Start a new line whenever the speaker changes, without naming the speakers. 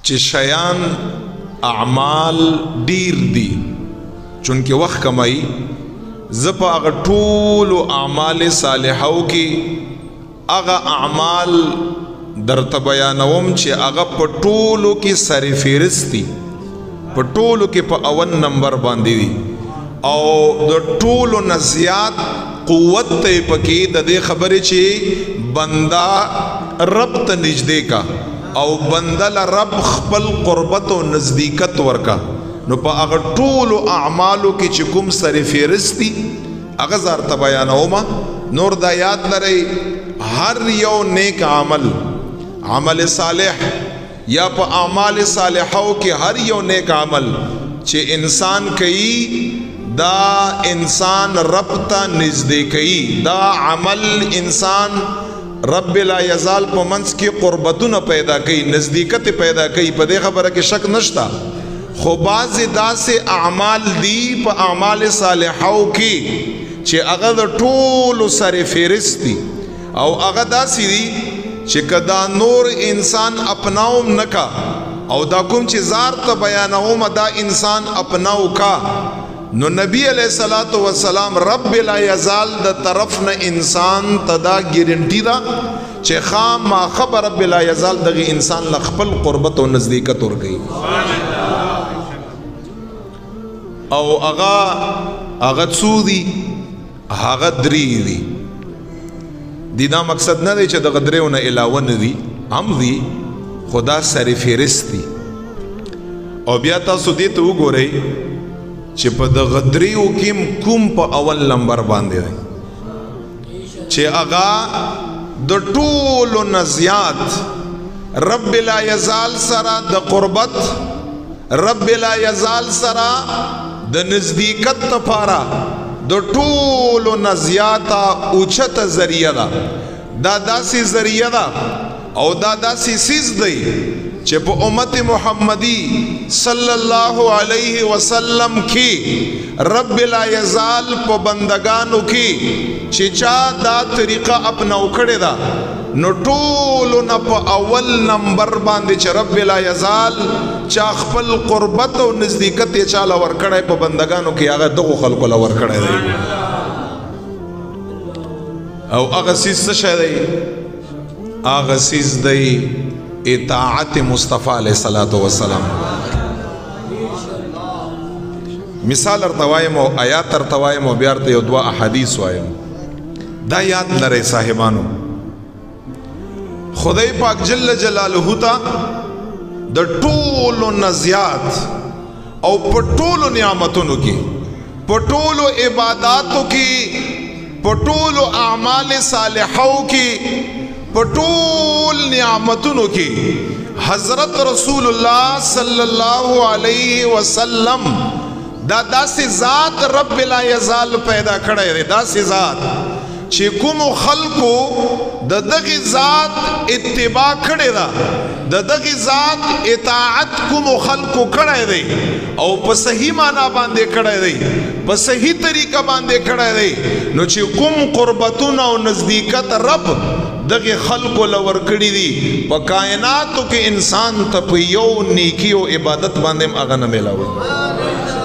چې شیان اعمال ډیر دي چونکه وخت کمای زپا اغا طول اعمال صالحو کی اغا اعمال در تبیانوم چه اغا پا طولو کی سر فیرستی پا طولو کی پا اول نمبر باندی دی او در طولو نزیاد قوت تے پکی دا دے خبری چه بندہ رب تا نجدے کا او بندہ لرب خپل قربت و نزدیکت ورکا نو پا اگر طول اعمالو کی چکم سر فیرستی اگر زارتا بیانوما نور دا یاد لرئی ہر یو نیک عمل صالح یا پا اعمال صالحو کی ہر یو نیک عمل چے انسان کئی دا انسان رب تا نزدے کئی دا عمل انسان رب لا یزال پا منس کی قربتون پیدا کئی نزدیکت پیدا کئی پا دے خبر کے شک نشتا خو باز دا سے اعمال دی پا اعمال صالحو کی چه اغا دا طول سر فیرستی او اغا دا سی دی چه کدا نور انسان اپناوم نکا او دا کم چه زارتا بیاناوم دا انسان اپناو کا نو نبی علیہ السلام رب لا یزال دا طرف نا انسان تدا گرنٹی دا چه خام ما خبر رب لا یزال دا انسان لخپل قربت و نزدیکت ور گئی او اغا څو دی هغه درې دی دا مقصد نه دی چې د غدریو نه علاوه نه دی هم دی خدا سره فهرست دی او بیا تاسو دې ته وګورئ چې په د غدریو کې کوم په اول نمبر باندې دی چې هغه د ټولو نه زیات رب لا یزال سره د قربت رب لا یزال سره د نزدېکت لپاره د ټولو نه زیاته اوچته ذریعه ده دا داسې ذریعه ده او دا داسې څیز دی چې په امت محمدی صلی الله علیه وسلم کې رب لا یزال په بندگانو کې چې چا دا طریقه اپناو کړې ده نو ټولو نه په اول نمبر باندې چې رب لا یزال چا خپل قربت او نزدېکت یې چاله ورکړی په بندگانو کې هغه دغو خلکو له ورکړی دی او هغه څیز څه شی دی هغه څیز دی اطاعت مصطفی علیه الصلاة والسلام مثال ارته وایم او آیات ارته وایم او بیا ارته یو دوه احادیث وایم دا یاد لرئ صاحبانو خدای پاک جل جلاله تا د ټولو نزیات او په ټولو نعمتونو کې په ټولو عباداتو کې په ټولو اعمال صالحو کې په ټول نعمتونو کې حضرت رسول الله صلی الله علیه وسلم دا داسې ذات رب لا یزال پیدا کړی دی داسې ذات چې کوم خلقو د دغه ذات اتباع کړی دا د دغه ذات اطاعت کوم خلقو کړی دی او په صحیح معنا باندې کړی دی په صحیح طریقه باندې کړی دی نو چې کوم قربتونه او نزدېکت رب دغه خلقو لور کړی دي په کائناتو کې انسان ته په یو نیکی او عبادت باندې هغه نه ملاوي